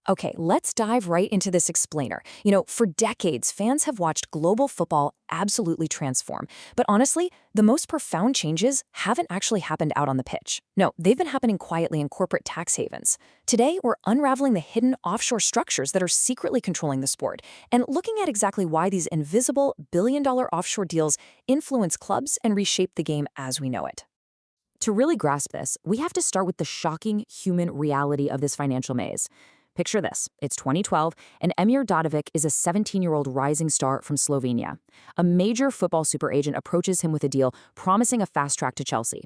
Okay, let's dive right into this explainer. For decades, fans have watched global football absolutely transform. But honestly, the most profound changes haven't actually happened out on the pitch. No, they've been happening quietly in corporate tax havens. Today, we're unraveling the hidden offshore structures that are secretly controlling the sport and looking at exactly why these invisible billion-dollar offshore deals influence clubs and reshape the game as we know it. To really grasp this, we have to start with the shocking human reality of this financial maze. Picture this. It's 2012, and Emir Dadovic is a 17-year-old rising star from Slovenia. A major football super agent approaches him with a deal promising a fast track to Chelsea.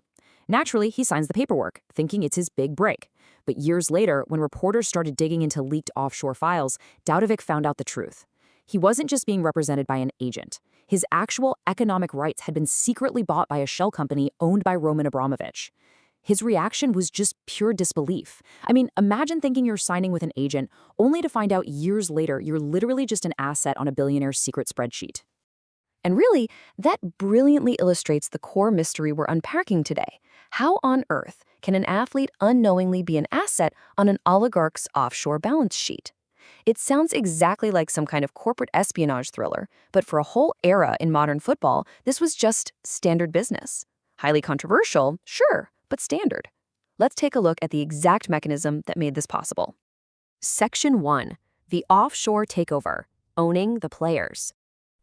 Naturally, he signs the paperwork, thinking it's his big break. But years later, when reporters started digging into leaked offshore files, Dadovic found out the truth. He wasn't just being represented by an agent. His actual economic rights had been secretly bought by a shell company owned by Roman Abramovich. His reaction was just pure disbelief. I mean, imagine thinking you're signing with an agent, only to find out years later you're literally just an asset on a billionaire's secret spreadsheet. And really, that brilliantly illustrates the core mystery we're unpacking today. How on earth can an athlete unknowingly be an asset on an oligarch's offshore balance sheet? It sounds exactly like some kind of corporate espionage thriller, but for a whole era in modern football, this was just standard business. Highly controversial, sure, but standard. Let's take a look at the exact mechanism that made this possible. Section 1. The offshore takeover. Owning the players.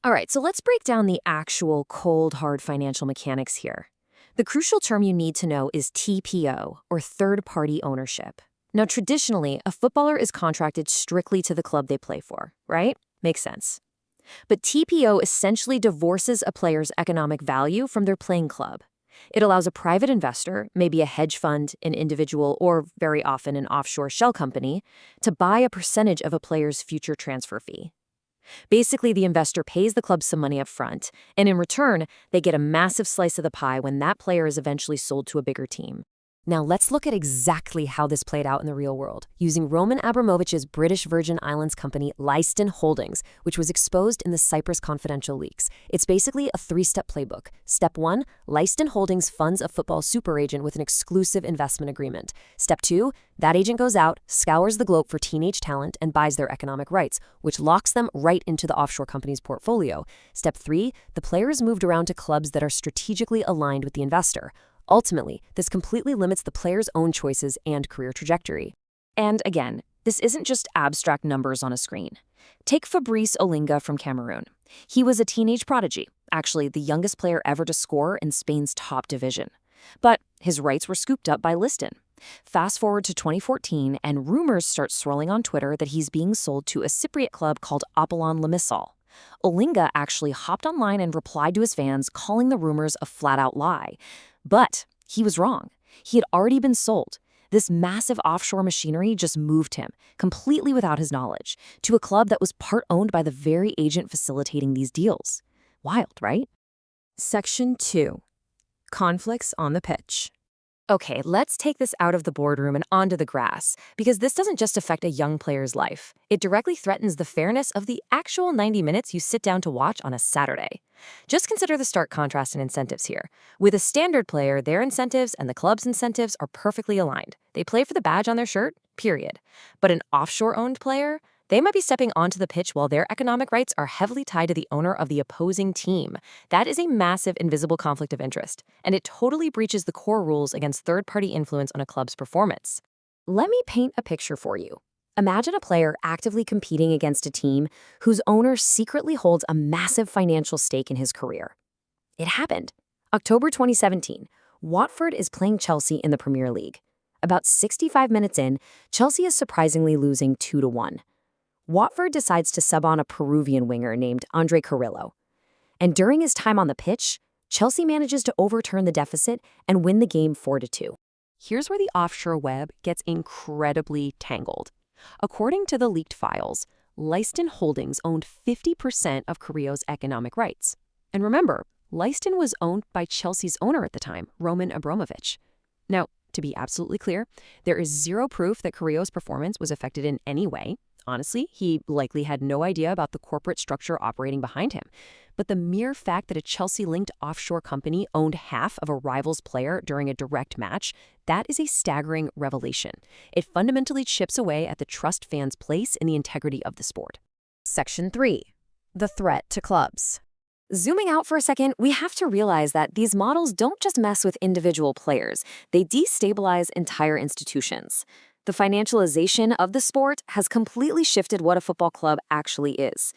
All right, so let's break down the actual cold, hard financial mechanics here. The crucial term you need to know is TPO, or third-party ownership. Now, traditionally, a footballer is contracted strictly to the club they play for, right? Makes sense. But TPO essentially divorces a player's economic value from their playing club. It allows a private investor, maybe a hedge fund, an individual, or very often an offshore shell company, to buy a percentage of a player's future transfer fee. Basically, the investor pays the club some money up front, and in return, they get a massive slice of the pie when that player is eventually sold to a bigger team. Now let's look at exactly how this played out in the real world, using Roman Abramovich's British Virgin Islands company Leiston Holdings, which was exposed in the Cyprus Confidential leaks. It's basically a three-step playbook. Step 1, Leiston Holdings funds a football super agent with an exclusive investment agreement. Step 2, that agent goes out, scours the globe for teenage talent, and buys their economic rights, which locks them right into the offshore company's portfolio. Step 3, the player is moved around to clubs that are strategically aligned with the investor. Ultimately, this completely limits the player's own choices and career trajectory. And again, this isn't just abstract numbers on a screen. Take Fabrice Olinga from Cameroon. He was a teenage prodigy, actually the youngest player ever to score in Spain's top division. But his rights were scooped up by Leiston. Fast forward to 2014, and rumors start swirling on Twitter that he's being sold to a Cypriot club called Apollon Limassol. Olinga actually hopped online and replied to his fans, calling the rumors a flat-out lie. But he was wrong. He had already been sold. This massive offshore machinery just moved him, completely without his knowledge, to a club that was part owned by the very agent facilitating these deals. Wild, right? Section 2. Conflicts on the pitch. Okay, let's take this out of the boardroom and onto the grass, because this doesn't just affect a young player's life. It directly threatens the fairness of the actual 90 minutes you sit down to watch on a Saturday. Just consider the stark contrast in incentives here. With a standard player, their incentives and the club's incentives are perfectly aligned. They play for the badge on their shirt, period. But an offshore-owned player? They might be stepping onto the pitch while their economic rights are heavily tied to the owner of the opposing team. That is a massive invisible conflict of interest, and it totally breaches the core rules against third-party influence on a club's performance. Let me paint a picture for you. Imagine a player actively competing against a team whose owner secretly holds a massive financial stake in his career. It happened. October 2017, Watford is playing Chelsea in the Premier League. About 65 minutes in, Chelsea is surprisingly losing 2-1. Watford decides to sub on a Peruvian winger named Andre Carrillo. And during his time on the pitch, Chelsea manages to overturn the deficit and win the game 4-2. Here's where the offshore web gets incredibly tangled. According to the leaked files, Leiston Holdings owned 50% of Carrillo's economic rights. And remember, Leiston was owned by Chelsea's owner at the time, Roman Abramovich. Now, to be absolutely clear, there is zero proof that Carrillo's performance was affected in any way. Honestly, he likely had no idea about the corporate structure operating behind him. But the mere fact that a Chelsea-linked offshore company owned half of a rival's player during a direct match, that is a staggering revelation. It fundamentally chips away at the trust fans place in the integrity of the sport. Section 3. The threat to clubs. Zooming out for a second, we have to realize that these models don't just mess with individual players, they destabilize entire institutions. The financialization of the sport has completely shifted what a football club actually is.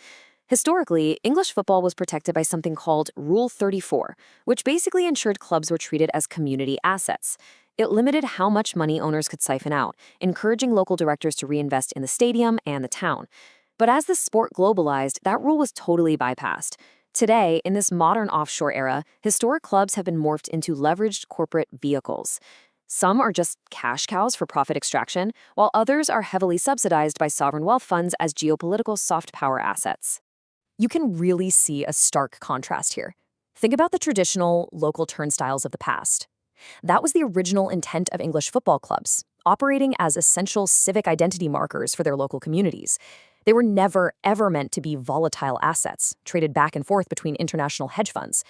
Historically, English football was protected by something called Rule 34, which basically ensured clubs were treated as community assets. It limited how much money owners could siphon out, encouraging local directors to reinvest in the stadium and the town. But as the sport globalized, that rule was totally bypassed. Today, in this modern offshore era, historic clubs have been morphed into leveraged corporate vehicles. Some are just cash cows for profit extraction, while others are heavily subsidized by sovereign wealth funds as geopolitical soft power assets. You can really see a stark contrast here. Think about the traditional local turnstiles of the past. That was the original intent of English football clubs, operating as essential civic identity markers for their local communities. They were never, ever meant to be volatile assets, traded back and forth between international hedge funds.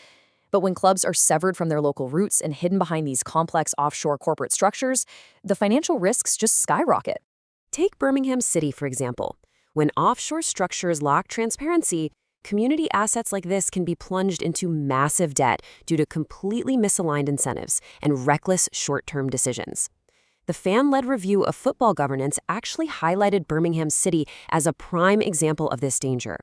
But when clubs are severed from their local roots and hidden behind these complex offshore corporate structures, the financial risks just skyrocket. Take Birmingham City, for example. When offshore structures lack transparency, community assets like this can be plunged into massive debt due to completely misaligned incentives and reckless short-term decisions. The fan-led review of football governance actually highlighted Birmingham City as a prime example of this danger.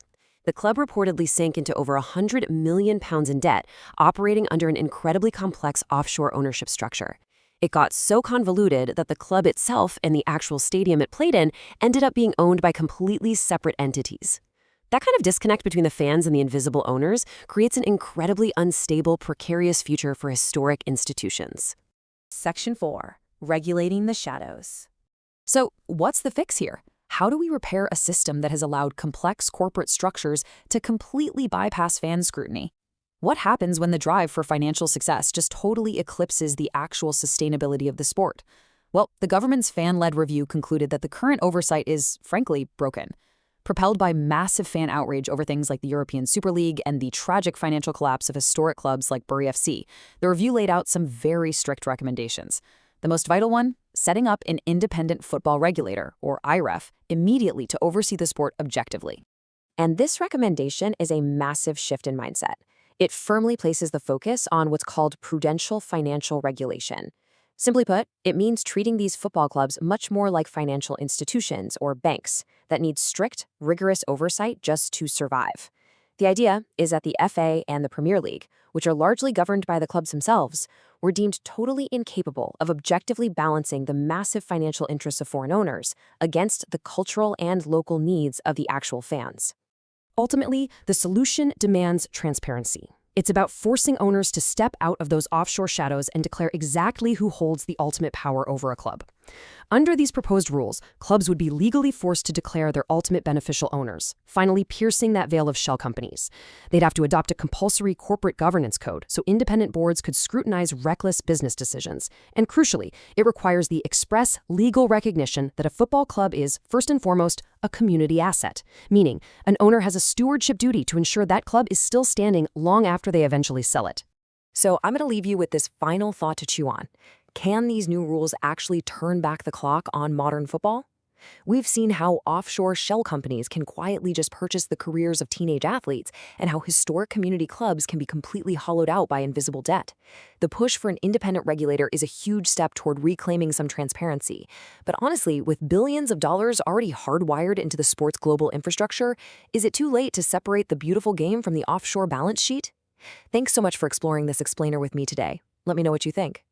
The club reportedly sank into over £100 million in debt, operating under an incredibly complex offshore ownership structure. It got so convoluted that the club itself and the actual stadium it played in ended up being owned by completely separate entities. That kind of disconnect between the fans and the invisible owners creates an incredibly unstable, precarious future for historic institutions. Section 4. Regulating the shadows. So, what's the fix here? How do we repair a system that has allowed complex corporate structures to completely bypass fan scrutiny? What happens when the drive for financial success just totally eclipses the actual sustainability of the sport? Well, the government's fan-led review concluded that the current oversight is, frankly, broken. Propelled by massive fan outrage over things like the European Super League and the tragic financial collapse of historic clubs like Bury FC, the review laid out some very strict recommendations. The most vital one? Setting up an Independent Football Regulator, or IREF, immediately to oversee the sport objectively. And this recommendation is a massive shift in mindset. It firmly places the focus on what's called prudential financial regulation. Simply put, it means treating these football clubs much more like financial institutions or banks that need strict, rigorous oversight just to survive. The idea is that the FA and the Premier League, which are largely governed by the clubs themselves, were deemed totally incapable of objectively balancing the massive financial interests of foreign owners against the cultural and local needs of the actual fans. Ultimately, the solution demands transparency. It's about forcing owners to step out of those offshore shadows and declare exactly who holds the ultimate power over a club. Under these proposed rules, clubs would be legally forced to declare their ultimate beneficial owners, finally piercing that veil of shell companies. They'd have to adopt a compulsory corporate governance code so independent boards could scrutinize reckless business decisions. And crucially, it requires the express legal recognition that a football club is, first and foremost, a community asset, meaning an owner has a stewardship duty to ensure that club is still standing long after they eventually sell it. So I'm going to leave you with this final thought to chew on. Can these new rules actually turn back the clock on modern football? We've seen how offshore shell companies can quietly just purchase the careers of teenage athletes and how historic community clubs can be completely hollowed out by invisible debt. The push for an independent regulator is a huge step toward reclaiming some transparency. But honestly, with billions of dollars already hardwired into the sport's global infrastructure, is it too late to separate the beautiful game from the offshore balance sheet? Thanks so much for exploring this explainer with me today. Let me know what you think.